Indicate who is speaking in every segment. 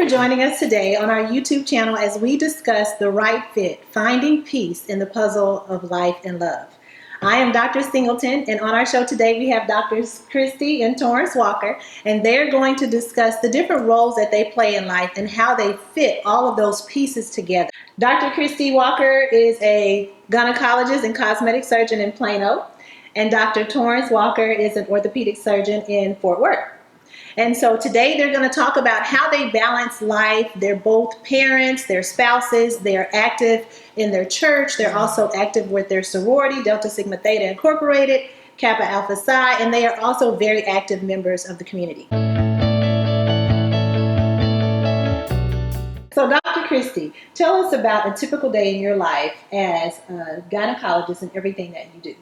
Speaker 1: joining us today on our YouTube channel as we discuss the right fit, finding peace in the puzzle of life and love. I am Dr. Singleton, and on our show today we have Drs. Christy and Torrance Walker, and they're going to discuss the different roles that they play in life and how they fit all of those pieces together. Dr. Christy Walker is a gynecologist and cosmetic surgeon in Plano, and Dr. Torrance Walker is an orthopedic surgeon in Fort Worth. And so today they're going to talk about how they balance life. They're both parents, they're spouses, they're active in their church. They're also active with their sorority, Delta Sigma Theta Incorporated, Kappa Alpha Psi, and they are also very active members of the community. So Dr. Christy, tell us about a typical day in your life as a gynecologist and everything that you do.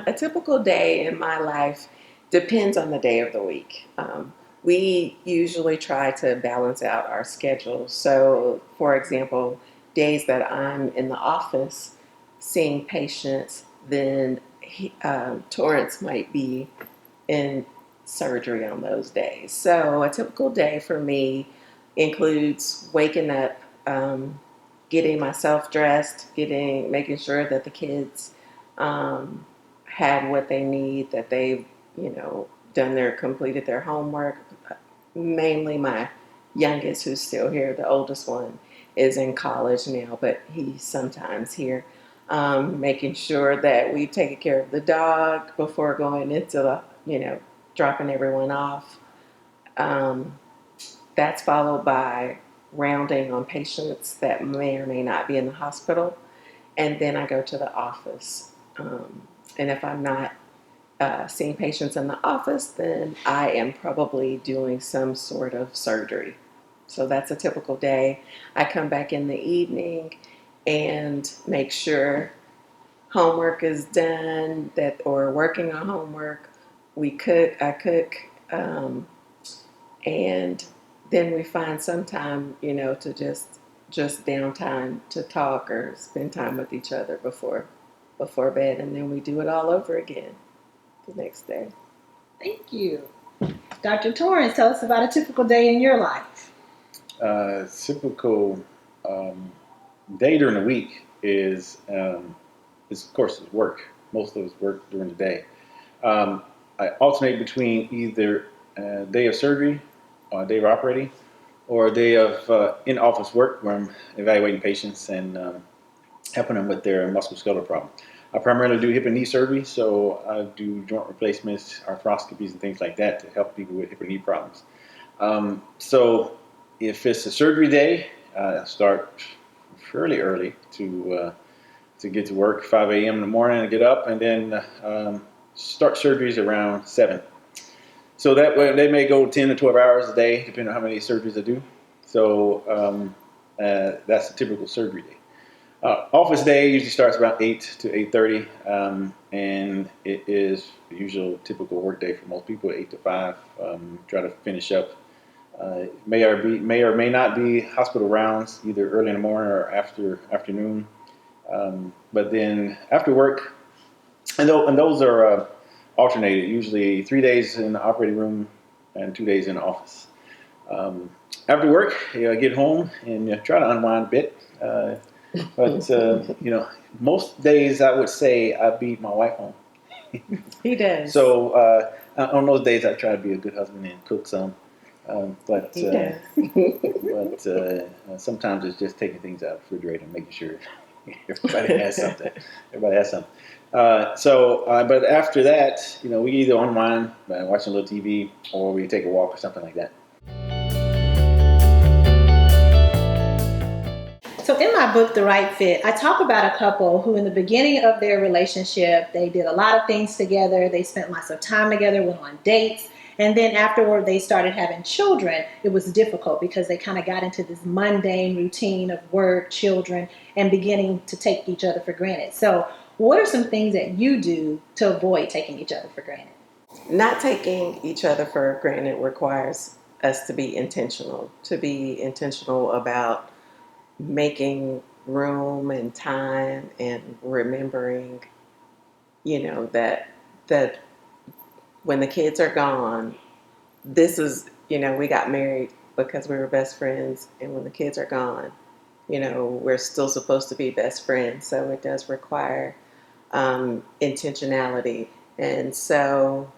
Speaker 2: A typical day in my life depends on the day of the week. We usually try to balance out our schedules. So, for example, days that I'm in the office seeing patients, then Torrance might be in surgery on those days. So a typical day for me includes waking up, getting myself dressed, making sure that the kids had what they need, that they've completed their homework. Mainly my youngest, who's still here, the oldest one is in college now, but he's sometimes here. Making sure that we've taken care of the dog before going into dropping everyone off. That's followed by rounding on patients that may or may not be in the hospital. And then I go to the office. And if I'm not seeing patients in the office, then I am probably doing some sort of surgery. So that's a typical day. I come back in the evening and make sure homework is done, or working on homework. I cook, and then we find some time, to just downtime to talk or spend time with each other before bed, and then we do it all over again the next day.
Speaker 1: Thank you. Dr. Torrance, tell us about a typical day in your life.
Speaker 3: Typical day during the week is of course, work. Most of us work during the day. I alternate between either a day of surgery, or a day of operating, or a day of in-office work where I'm evaluating patients and helping them with their musculoskeletal problem. I primarily do hip and knee surgery, so I do joint replacements, arthroscopies, and things like that to help people with hip and knee problems. So if it's a surgery day, I start fairly early to get to work, 5 a.m. in the morning, and get up, and then start surgeries around 7. So that way they may go 10 to 12 hours a day, depending on how many surgeries I do. So that's a typical surgery day. Office day usually starts about 8 to 8:30, and it is the usual typical work day for most people, 8 to 5. Try to finish up. May or may not be hospital rounds, either early in the morning or afternoon. But then after work, and those are alternated, usually 3 days in the operating room and 2 days in the office. After work, I get home and try to unwind a bit. But most days I would say I beat my wife home.
Speaker 2: He does.
Speaker 3: So on those days I try to be a good husband and cook some. But
Speaker 2: he does.
Speaker 3: but sometimes it's just taking things out of the refrigerator and making sure everybody has something. But after that, we either unwind by watching a little TV, or we take a walk or something like that.
Speaker 1: So in my book, The Right Fit, I talk about a couple who in the beginning of their relationship, they did a lot of things together. They spent lots of time together, went on dates. And then afterward, they started having children. It was difficult because they kind of got into this mundane routine of work, children, and beginning to take each other for granted. So what are some things that you do to avoid taking each other for granted?
Speaker 2: Not taking each other for granted requires us to be intentional about making room and time and remembering, that when the kids are gone, this is, we got married because we were best friends, and when the kids are gone, we're still supposed to be best friends. So it does require intentionality. And so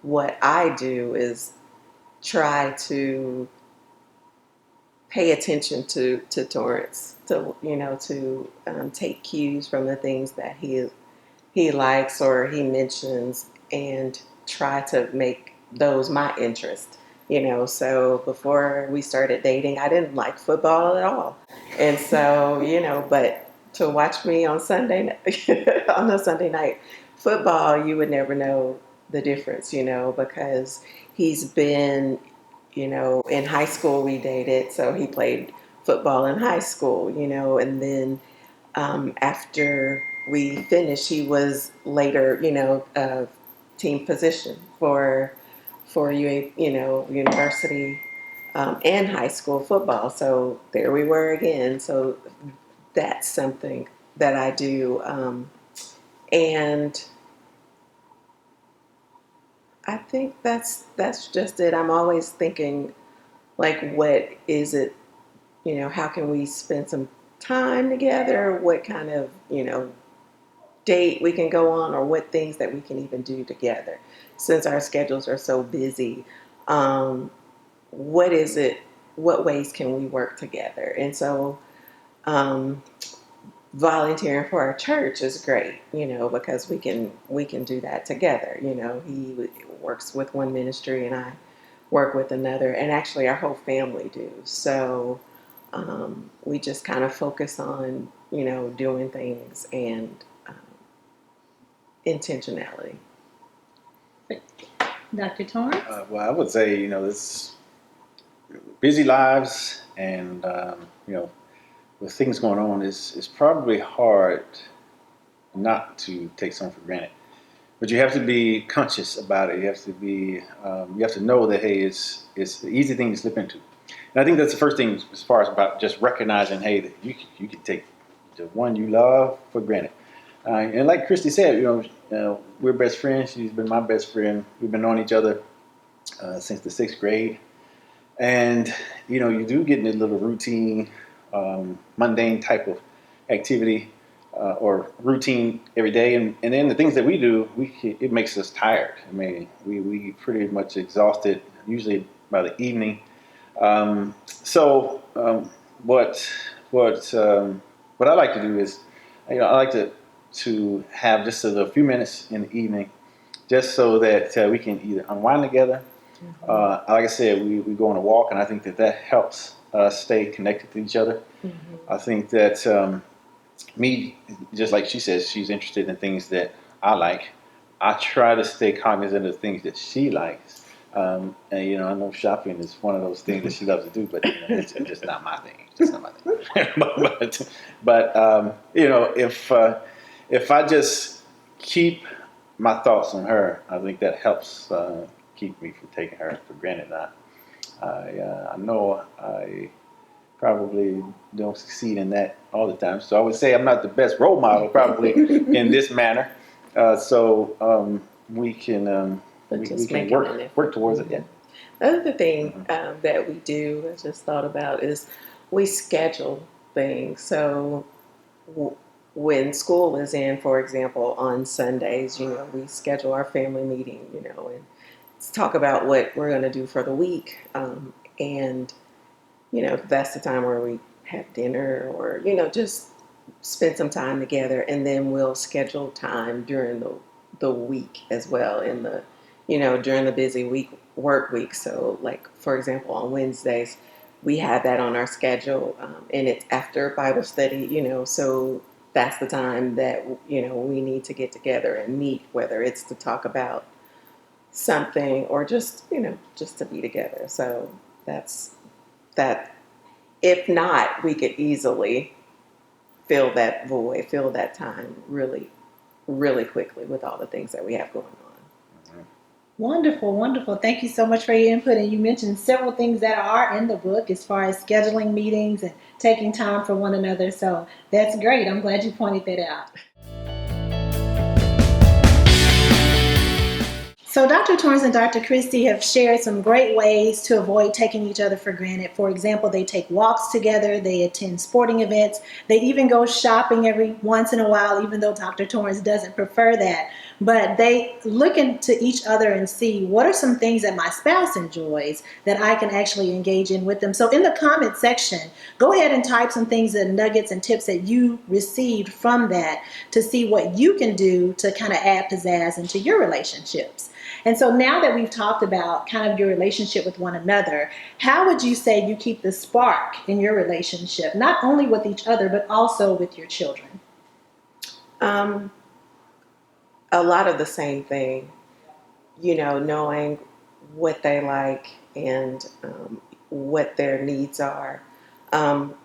Speaker 2: what I do is try to pay attention to Torrance, to take cues from the things that he likes or he mentions, and try to make those my interest. So before we started dating, I didn't like football at all. And so, but to watch me on Sunday, on a Sunday night football, you would never know the difference, because he's been, in high school we dated, so he played football in high school, and then after we finished, he was later, team position for university and high school football. So there we were again. So that's something that I do, and I think that's just it. I'm always thinking, like, what is it? How can we spend some time together? What kind of date we can go on, or what things that we can even do together, since our schedules are so busy. What is it? What ways can we work together? And so, um, volunteering for our church is great, because we can do that together. He works with one ministry and I work with another, and actually our whole family do. So we just kind of focus on doing things and intentionality.
Speaker 1: Dr. Torrance?
Speaker 3: Well, I would say, this busy lives and, with things going on, it's probably hard not to take something for granted. But you have to be conscious about it. You have to be, you have to know that, hey, it's an easy thing to slip into. And I think that's the first thing as far as about just recognizing, hey, that you can take the one you love for granted. And like Christy said, we're best friends. She's been my best friend. We've been knowing each other since the 6th grade. And, you do get in a little routine, mundane type of activity or routine every day. And then the things that we do, it makes us tired. I mean, we pretty much exhausted, usually by the evening. So what I like to do is, I like to have just a few minutes in the evening, just so that we can either unwind together. Like I said, we go on a walk, and I think that helps us stay connected to each other. I think that me, just like she says, she's interested in things that I like. I try to stay cognizant of the things that she likes. And I know shopping is one of those things that she loves to do, but it's just not my thing. It's just not my thing. but if I just keep my thoughts on her, I think that helps keep me from taking her for granted. I know I probably don't succeed in that all the time, so I would say I'm not the best role model probably in this manner. So we can work towards it. Yeah.
Speaker 2: The other thing that we do, I just thought about, is we schedule things. So when school is in, for example, on Sundays, we schedule our family meeting, and talk about what we're going to do for the week. And, that's the time where we have dinner or, just spend some time together. And then we'll schedule time during the week as well, in the, during the busy work week. So, like, for example, on Wednesdays, we have that on our schedule, and it's after Bible study, so that's the time that, we need to get together and meet, whether it's to talk about something or just, just to be together. So that's that. If not, we could easily fill that void, fill that time really, really quickly with all the things that we have going on.
Speaker 1: Wonderful, wonderful. Thank you so much for your input. And you mentioned several things that are in the book as far as scheduling meetings and taking time for one another. So that's great. I'm glad you pointed that out. So Dr. Torrance and Dr. Christy have shared some great ways to avoid taking each other for granted. For example, they take walks together, they attend sporting events, they even go shopping every once in a while, even though Dr. Torrance doesn't prefer that. But they look into each other and see what are some things that my spouse enjoys that I can actually engage in with them. So in the comment section, go ahead and type some things and nuggets and tips that you received from that to see what you can do to kind of add pizzazz into your relationships. And so now that we've talked about kind of your relationship with one another, how would you say you keep the spark in your relationship, not only with each other, but also with your children?
Speaker 2: A lot of the same thing, knowing what they like and what their needs are.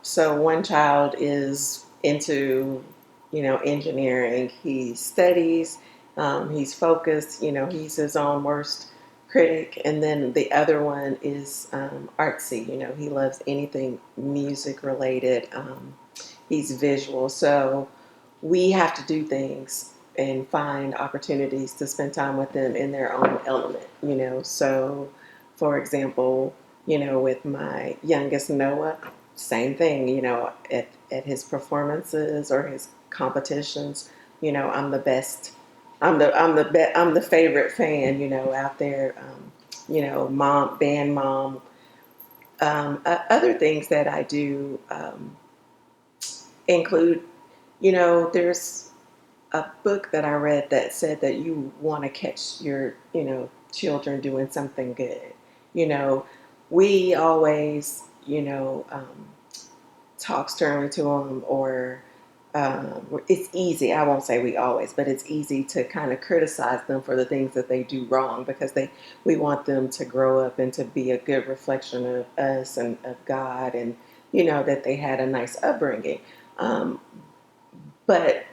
Speaker 2: So one child is into, engineering. He studies, he's focused, he's his own worst critic. And then the other one is artsy, he loves anything music related. He's visual. So we have to do things and find opportunities to spend time with them in their own element. So, for example, with my youngest Noah, same thing, at his performances or his competitions, I'm the best. I'm the favorite fan, out there. Mom, band mom. Other things that I do include, there's a book that I read that said that you want to catch your, children doing something good. You know, we always, talk sternly to them, or it's easy. I won't say we always, but it's easy to kind of criticize them for the things that they do wrong, because we want them to grow up and to be a good reflection of us and of God, and that they had a nice upbringing. Um, but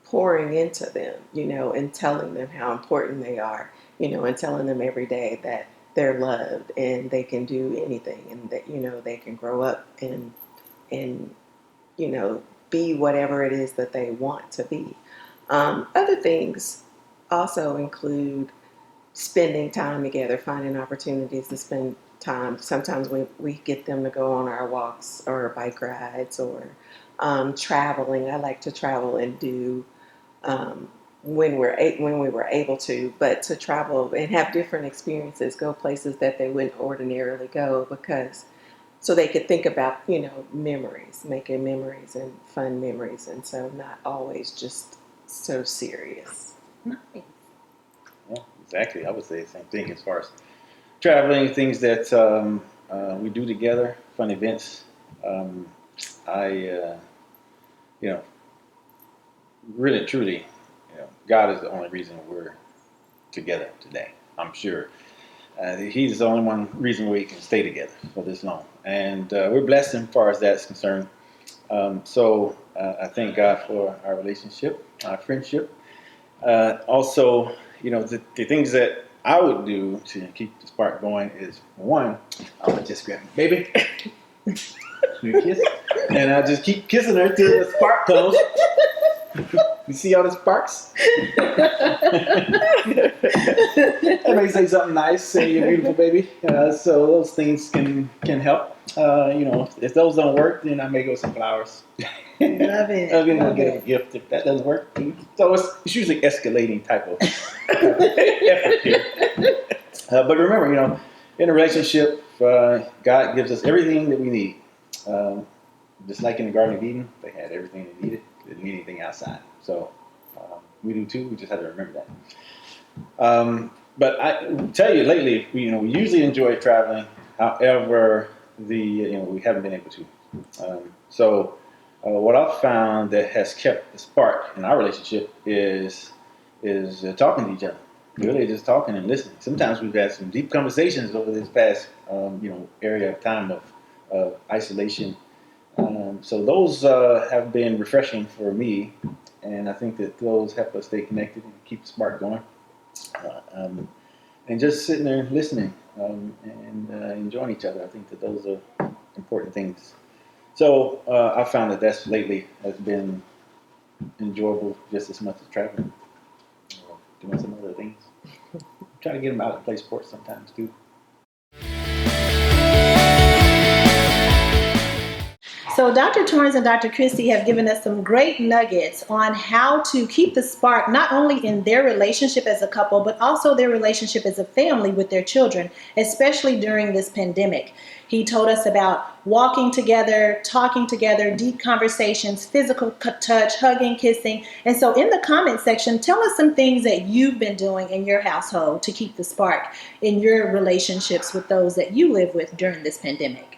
Speaker 2: pouring into them, and telling them how important they are, and telling them every day that they're loved and they can do anything, and that, they can grow up and, be whatever it is that they want to be. Other things also include spending time together, finding opportunities to spend time. Sometimes we get them to go on our walks or bike rides, or traveling. I like to travel and do when we were able to, but to travel and have different experiences, go places that they wouldn't ordinarily go, because so they could think about memories, making memories and fun memories, and so not always just so serious.
Speaker 1: Nice.
Speaker 3: Yeah, exactly. I would say the same thing as far as traveling, things that we do together, fun events. Um, you know, really, truly, God is the only reason we're together today. I'm sure. He's the only one reason we can stay together for this long. And we're blessed as far as that's concerned. So I thank God for our relationship, our friendship. Also, the things that I would do to keep the spark going is, one, I would just grab my baby, you kiss, and I just keep kissing her till the spark comes. You see all the sparks? I may say something nice, say you're beautiful, baby. So those things can help. If those don't work, then I may go some flowers.
Speaker 1: Love it.
Speaker 3: I'll get a gift if that doesn't work. So it's usually escalating type of effort here. But remember, in a relationship, God gives us everything that we need. Just like in the Garden of Eden, they had everything they needed. They didn't need anything outside. So we do too. We just have to remember that. But I tell you, lately, we usually enjoy traveling. However, we haven't been able to. So what I've found that has kept the spark in our relationship is talking to each other. Really, just talking and listening. Sometimes we've had some deep conversations over this past area of time of isolation. So those have been refreshing for me, and I think that those help us stay connected and keep the spark going. And just sitting there listening and enjoying each other. I think that those are important things. So I found that that's lately has been enjoyable just as much as traveling or doing some other things. try to get them out and play sports sometimes too.
Speaker 1: So Dr. Torrance and Dr. Christy have given us some great nuggets on how to keep the spark, not only in their relationship as a couple, but also their relationship as a family with their children, especially during this pandemic. He told us about walking together, talking together, deep conversations, physical touch, hugging, kissing. And so in the comment section, tell us some things that you've been doing in your household to keep the spark in your relationships with those that you live with during this pandemic.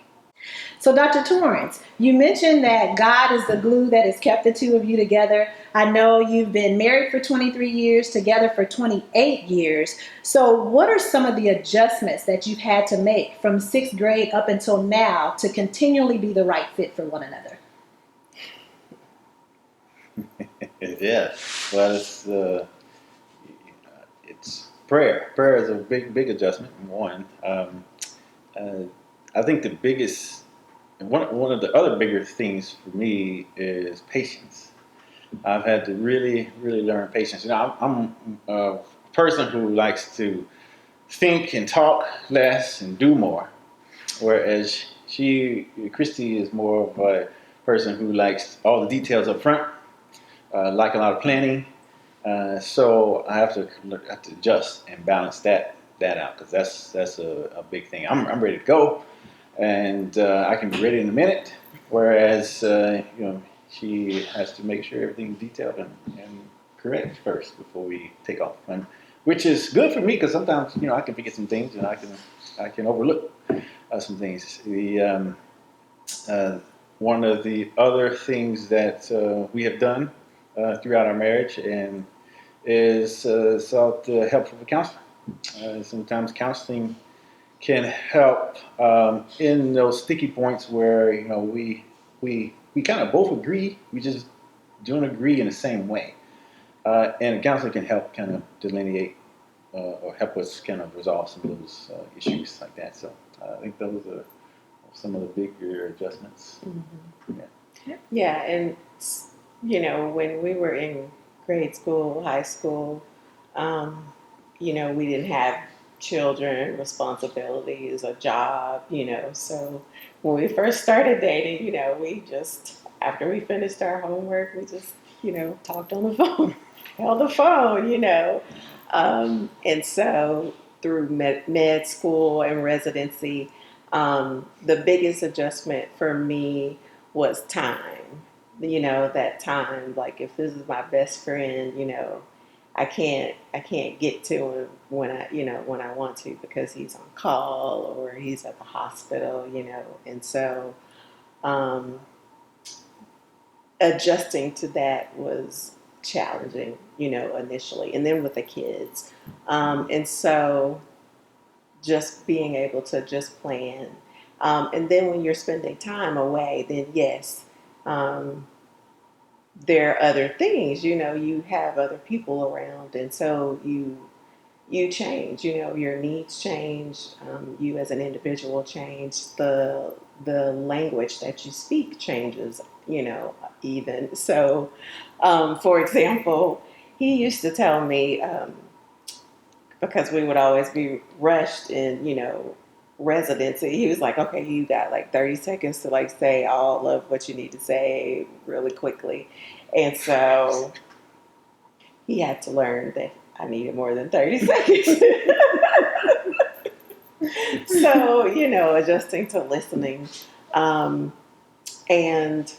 Speaker 1: So, Dr. Torrance, you mentioned that God is the glue that has kept the two of you together. I know you've been married for 23 years, together for 28 years. So, what are some of the adjustments that you've had to make from sixth grade up until now to continually be the right fit for one another?
Speaker 3: Yeah, well, it's prayer. Prayer is a big adjustment. One, I think the biggest, one of the other bigger things for me is patience. I've had to really learn patience. I'm a person who likes to think and talk less and do more, whereas Christy, is more of a person who likes all the details up front, like a lot of planning. So I have to adjust and balance that out, because that's a big thing. I'm ready to go, and I can be ready in a minute. Whereas she has to make sure everything's detailed and correct first before we take off, and which is good for me, because sometimes I can forget some things, and I can overlook some things. One of the other things that we have done throughout our marriage and is sought help from a counselor. Sometimes counseling can help in those sticky points where we kind of both agree, we just don't agree in the same way, and counseling can help kind of delineate or help us kind of resolve some of those issues like that. So I think those are some of the bigger adjustments.
Speaker 2: Mm-hmm.
Speaker 3: Yeah.
Speaker 2: Yeah, and when we were in grade school, high school, we didn't have children, responsibilities, a job, So when we first started dating, we just, after we finished our homework, we just, talked on the phone, held the phone, And so through med school and residency, the biggest adjustment for me was time. That time, like if this is my best friend, I can't get to him when I want to, because he's on call or he's at the hospital, and so adjusting to that was challenging, initially, and then with the kids, and so just being able to just plan, and then when you're spending time away, then yes. There are other things, you have other people around, and so you change, your needs change, you as an individual change, the language that you speak changes, even. So, for example, he used to tell me, because we would always be rushed in, residency, he was like, okay, you got like 30 seconds to like say all of what you need to say really quickly. And so he had to learn that I needed more than 30 seconds. So, adjusting to listening, and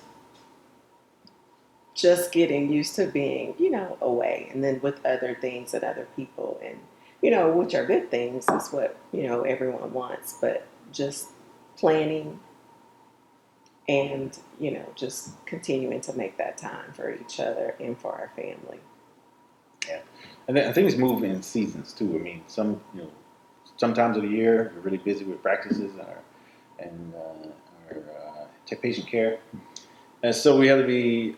Speaker 2: just getting used to being, away, and then with other things and other people, and, which are good things, is what, everyone wants, but just planning and, just continuing to make that time for each other and for our family.
Speaker 3: Yeah, and then things move in seasons too. I mean, sometimes of the year we're really busy with practices and our patient care, and so we have to be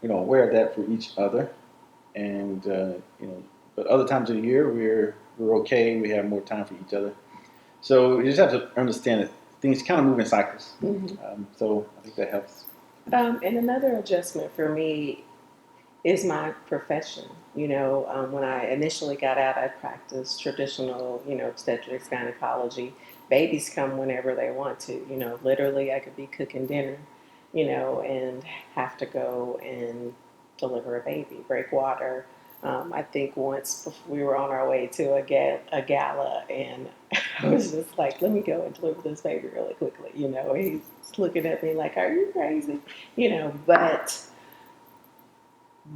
Speaker 3: aware of that for each other, and but other times of the year we're okay. We have more time for each other, so you just have to understand that things kind of move in cycles.
Speaker 2: Mm-hmm.
Speaker 3: So I think that helps.
Speaker 2: And another adjustment for me is my profession. When I initially got out, I practiced traditional, obstetrics, gynecology. Babies come whenever they want to. Literally, I could be cooking dinner, and have to go and deliver a baby, break water. I think once we were on our way to a gala, and I was just like, let me go and deliver this baby really quickly. He's looking at me like, are you crazy? But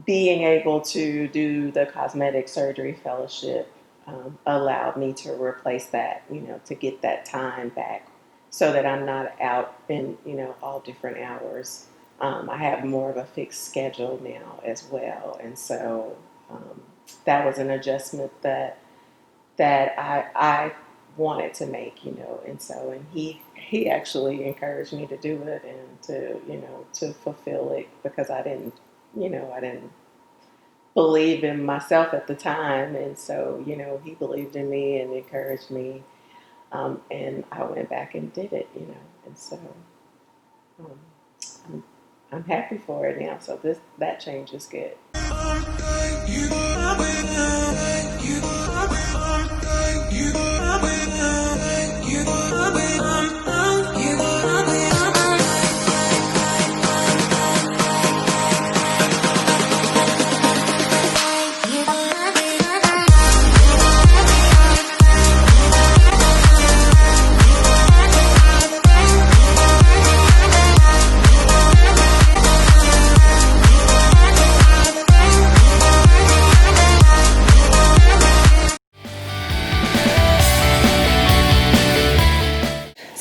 Speaker 2: being able to do the cosmetic surgery fellowship allowed me to replace that, to get that time back so that I'm not out in, all different hours. I have more of a fixed schedule now as well. And so that was an adjustment that I wanted to make, and he actually encouraged me to do it and to fulfill it because I didn't believe in myself at the time, and so he believed in me and encouraged me, and I went back and did it, and so um, I'm, I'm happy for it now. So that change is good.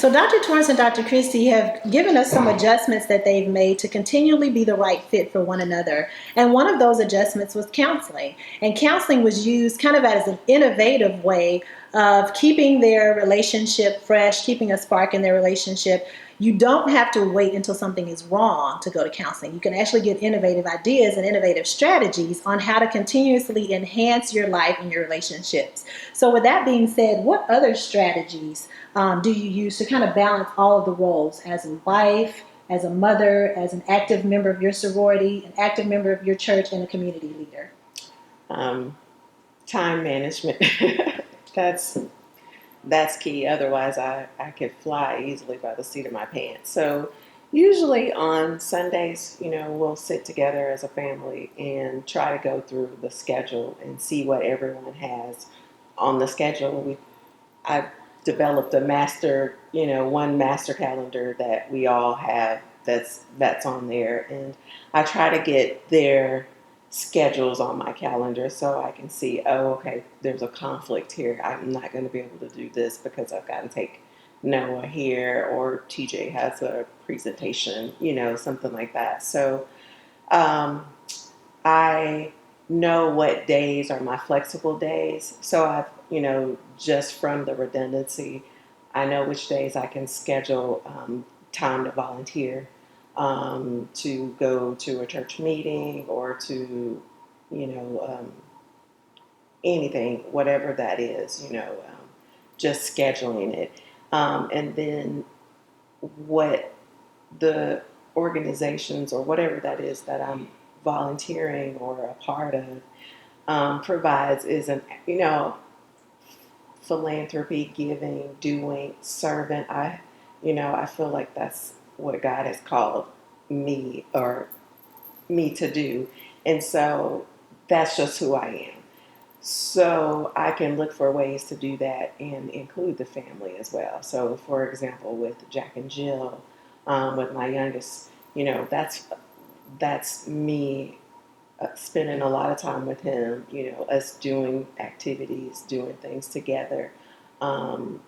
Speaker 1: So Dr. Torrance and Dr. Christy have given us some adjustments that they've made to continually be the right fit for one another. And one of those adjustments was counseling. And counseling was used kind of as an innovative way of keeping their relationship fresh, keeping a spark in their relationship. You don't have to wait until something is wrong to go to counseling. You can actually get innovative ideas and innovative strategies on how to continuously enhance your life and your relationships. So with that being said, what other strategies do you use to kind of balance all of the roles as a wife, as a mother, as an active member of your sorority, an active member of your church, and a community leader?
Speaker 2: Time management. that's that's key. Otherwise, I could fly easily by the seat of my pants. So usually on Sundays, we'll sit together as a family and try to go through the schedule and see what everyone has on the schedule. I've developed a one master calendar that we all have that's on there, and I try to get their schedules on my calendar so I can see, oh, okay, there's a conflict here. I'm not going to be able to do this because I've got to take Noah here, or TJ has a presentation, something like that. So um, I know what days are my flexible days. So just from the redundancy, I know which days I can schedule time to volunteer, to go to a church meeting or to, you know, um, anything, whatever that is, just scheduling it. And then what the organizations or whatever that is that I'm volunteering or a part of provides is philanthropy, giving, doing, servant. I feel like that's what God has called me to do, and so that's just who I am. So I can look for ways to do that and include the family as well. So, for example, with Jack and Jill, with my youngest, that's me spending a lot of time with him. Us doing activities, doing things together, son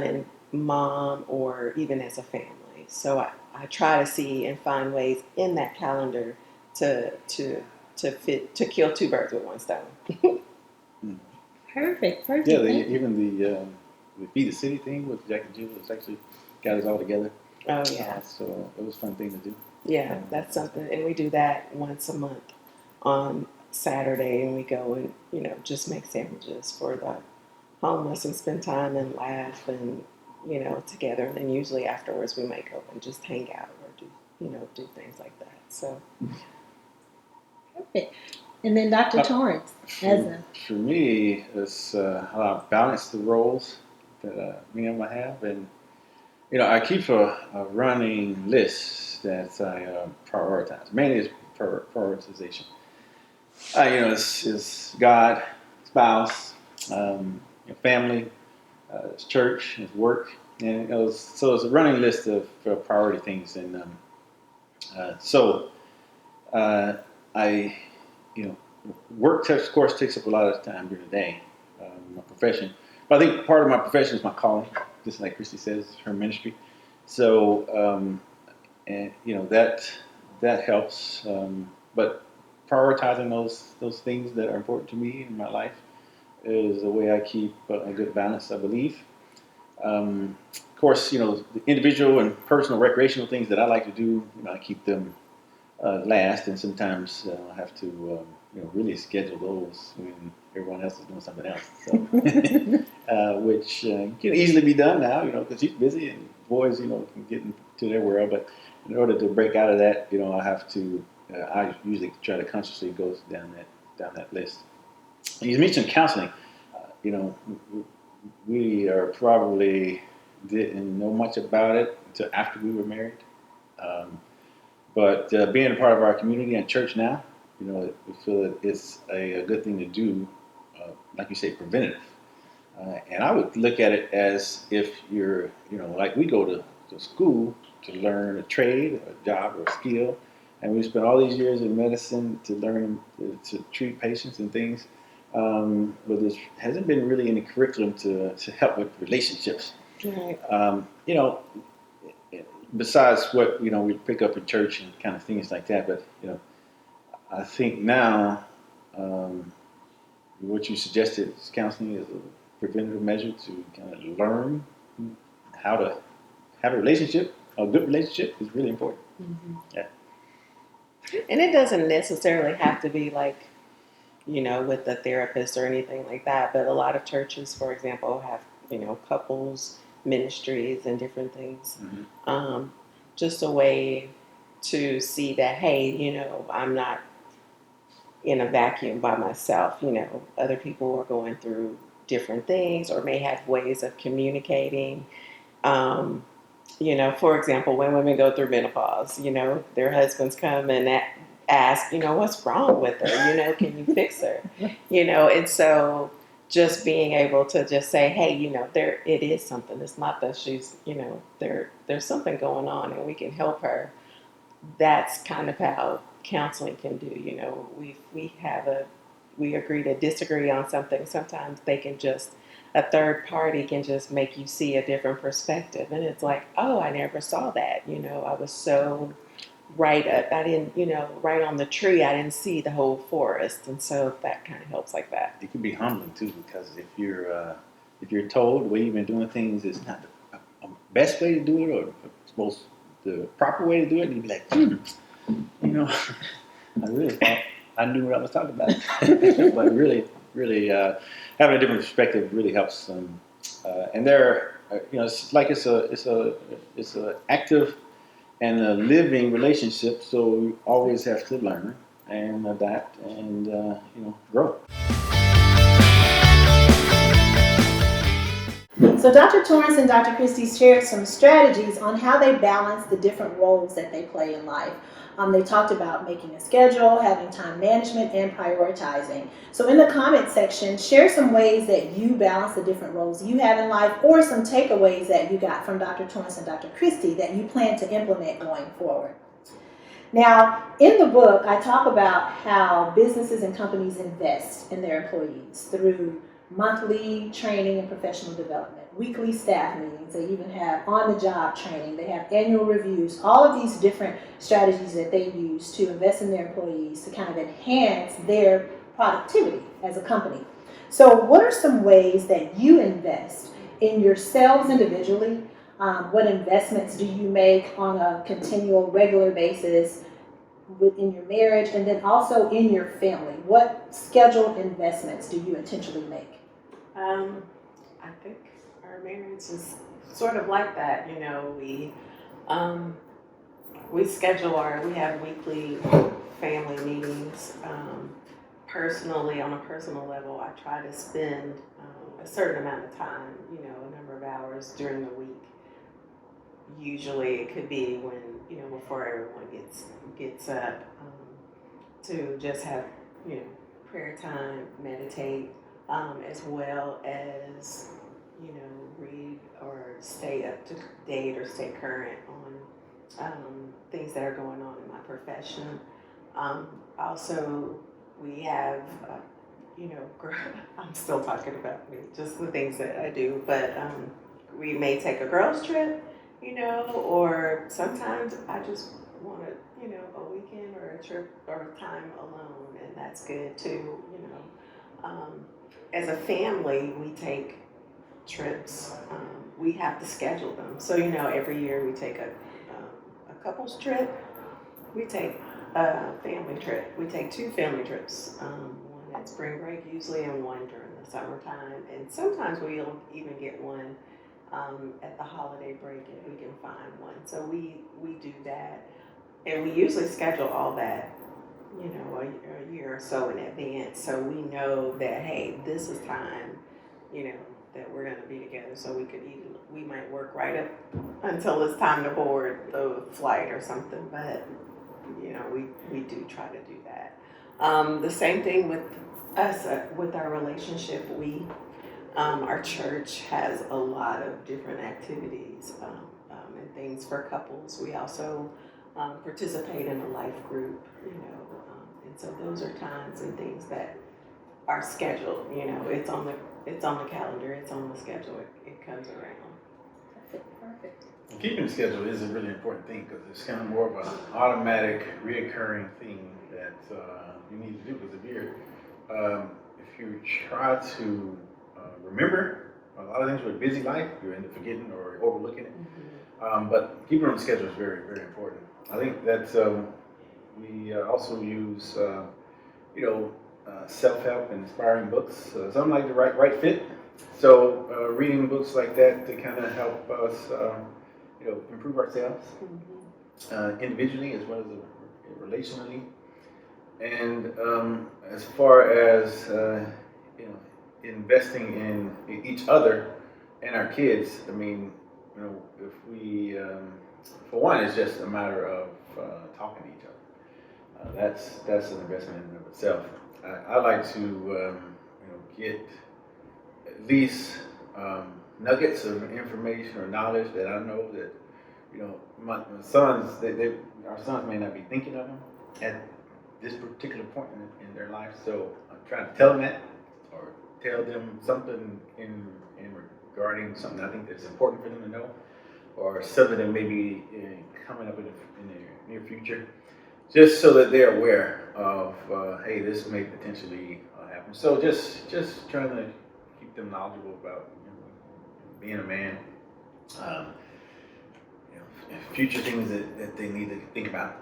Speaker 2: and mom, or even as a family. So I try to see and find ways in that calendar to to to kill two birds with one stone.
Speaker 3: Mm.
Speaker 1: Perfect, perfect.
Speaker 3: Yeah, even the Feed the City thing with Jack and Jill, it's actually got us all together.
Speaker 2: Oh yeah,
Speaker 3: so it was a fun thing to do.
Speaker 2: yeah, that's something, and we do that once a month on Saturday, and we go and just make sandwiches for the homeless and spend time and laugh and together. And then usually afterwards we might go and just hang out or do things like that. So
Speaker 1: Perfect. And then Dr.
Speaker 3: Uh,
Speaker 1: Torrance, as a
Speaker 3: for me, it's how I balance the roles that me and I have, and I keep a running list that I prioritize. Mainly, it's prioritization. It's God, spouse, family, it's church, it's work, and so it's a running list of priority things, and so uh, I, you know, work of course takes up a lot of time during the day, my profession. But I think part of my profession is my calling, just like Christy says, her ministry. So and that helps. But prioritizing those things that are important to me in my life is the way I keep a good balance, I believe. Of course, the individual and personal recreational things that I like to do, I keep them last, and sometimes I have to, really schedule those when everyone else is doing something else. So, which can easily be done now, because she's busy and boys, can get into their world. But in order to break out of that, I have to. I usually try to consciously go down that list. You mentioned counseling. You know, we are probably didn't know much about it until after we were married. Um, but being a part of our community and church now, we feel that it's a good thing to do, like you say, preventative. And I would look at it as if you're, like we go to school to learn a trade, a job, or a skill, and we spent all these years in medicine to learn to treat patients and things. But there hasn't been really any curriculum to help with relationships.
Speaker 2: Right.
Speaker 3: Besides what we pick up in church and kind of things like that. But I think now what you suggested is counseling is a preventative measure to kind of learn how to have a relationship. A good relationship is really important.
Speaker 2: Mm-hmm.
Speaker 3: Yeah.
Speaker 2: And it doesn't necessarily have to be like, with a therapist or anything like that. But a lot of churches, for example, have, couples ministries and different things.
Speaker 3: Mm-hmm.
Speaker 2: Just a way to see that, hey, I'm not in a vacuum by myself. Other people are going through different things or may have ways of communicating. Um, for example, when women go through menopause, their husbands come and ask, what's wrong with her? Can you fix her? And so just being able to just say, hey, there it is something. It's not that she's, there's something going on and we can help her. That's kind of how counseling can do. We agree to disagree on something. Sometimes they can just a third party can just make you see a different perspective, and it's like, oh, I never saw that. I was so right up. I didn't, right on the tree. I didn't see the whole forest, and so that kind of helps like that.
Speaker 3: It can be humbling too, because if you're told the way you've been doing things is not the best way to do it, or the proper way to do it, and you'd be like, I really thought I knew what I was talking about. But really, having a different perspective really helps them. And it's like it's a active and a living relationship. So we always have to learn and adapt and grow.
Speaker 1: So Dr. Torrance and Dr. Christie shared some strategies on how they balance the different roles that they play in life. They talked about making a schedule, having time management, and prioritizing. So in the comment section, share some ways that you balance the different roles you have in life, or some takeaways that you got from Dr. Torrance and Dr. Christie that you plan to implement going forward. Now, in the book, I talk about how businesses and companies invest in their employees through monthly training and professional development, weekly staff meetings. They even have on-the-job training. They have annual reviews. All of these different strategies that they use to invest in their employees to kind of enhance their productivity as a company. So what are some ways that you invest in yourselves individually? What investments do you make on a continual, regular basis within your marriage, and then also in your family? What scheduled investments do you intentionally make?
Speaker 2: I think our marriage is sort of like that. We schedule we have weekly family meetings. personally, on a personal level, I try to spend a certain amount of time, a number of hours during the week. Usually, it could be when before everyone gets up, to just have prayer time, meditate, as well as read or stay up to date or stay current on things that are going on in my profession. Also, we have, I'm still talking about me, just the things that I do, but we may take a girls' trip, or sometimes I just want to, a weekend or a trip or time alone, and that's good too, As a family, we take trips. We have to schedule them. So, every year we take a couples trip. We take a family trip. We take 2 family trips. One at spring break usually, and one during the summertime. And sometimes we'll even get one at the holiday break if we can find one. So we do that. And we usually schedule all that, a year or so in advance. So we know that, hey, this is time, that we're going to be together. So we might work right up until it's time to board the flight or something. But, we do try to do that. The same thing with us, with our relationship. Our church has a lot of different activities and things for couples. We also participate in a life group, and so those are times and things that are scheduled. It's on the calendar, it's on the schedule. It comes around.
Speaker 1: Perfect.
Speaker 3: Keeping the schedule is a really important thing because it's kind of more of an automatic, reoccurring thing that you need to do. Because if you try to remember a lot of things with busy life, you end up forgetting or overlooking it.
Speaker 2: Mm-hmm.
Speaker 3: But keeping on the schedule is very, very important. I think that we also use, self-help and inspiring books, something like the Right Fit. So reading books like that to kind of help us, improve ourselves individually as well as relationally. And as far as investing in each other and our kids, I mean, if we, for one, it's just a matter of talking to each other. That's an investment in and of itself. I like to, get at least nuggets of information or knowledge that I know that, my sons, our sons may not be thinking of them at this particular point in their life. So I'm trying to tell them that, or tell them something in regarding something I think that's important for them to know, or something that may be coming up in the near future, just so that they're aware of, hey, this may potentially happen. So just trying to keep them knowledgeable about being a man, future things that they need to think about.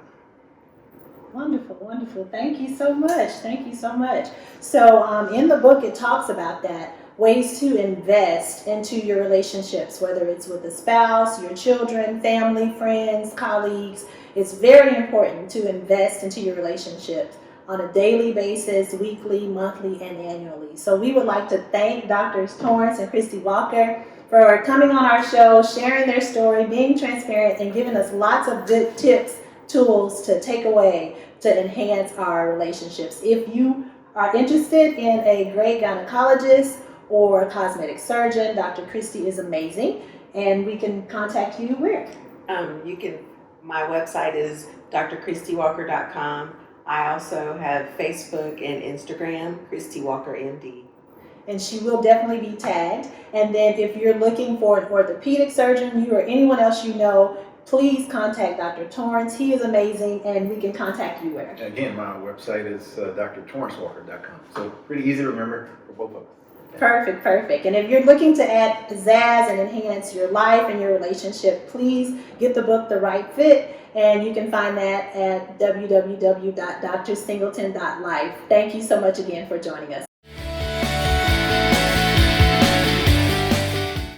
Speaker 1: Wonderful, wonderful. Thank you so much. Thank you so much. So in the book, it talks about that, ways to invest into your relationships, whether it's with a spouse, your children, family, friends, colleagues. It's very important to invest into your relationships on a daily basis, weekly, monthly, and annually. So we would like to thank Drs. Torrance and Christy Walker for coming on our show, sharing their story, being transparent, and giving us lots of good tips, tools to take away to enhance our relationships. If you are interested in a great gynecologist or a cosmetic surgeon, Dr. Christy is amazing, and we can contact you where?
Speaker 2: My website is drchristywalker.com. I also have Facebook and Instagram, Christy Walker MD.
Speaker 1: And she will definitely be tagged. And then if you're looking for an orthopedic surgeon, you or anyone else you know, please contact Dr. Torrance. He is amazing, and we can contact you where?
Speaker 3: Again, my website is drtorrancewalker.com. So pretty easy to remember for both of us.
Speaker 1: Perfect, perfect. And if you're looking to add pizzazz and enhance your life and your relationship, please get the book, The Right Fit, and you can find that at www.drsingleton.life. Thank you so much again for joining us.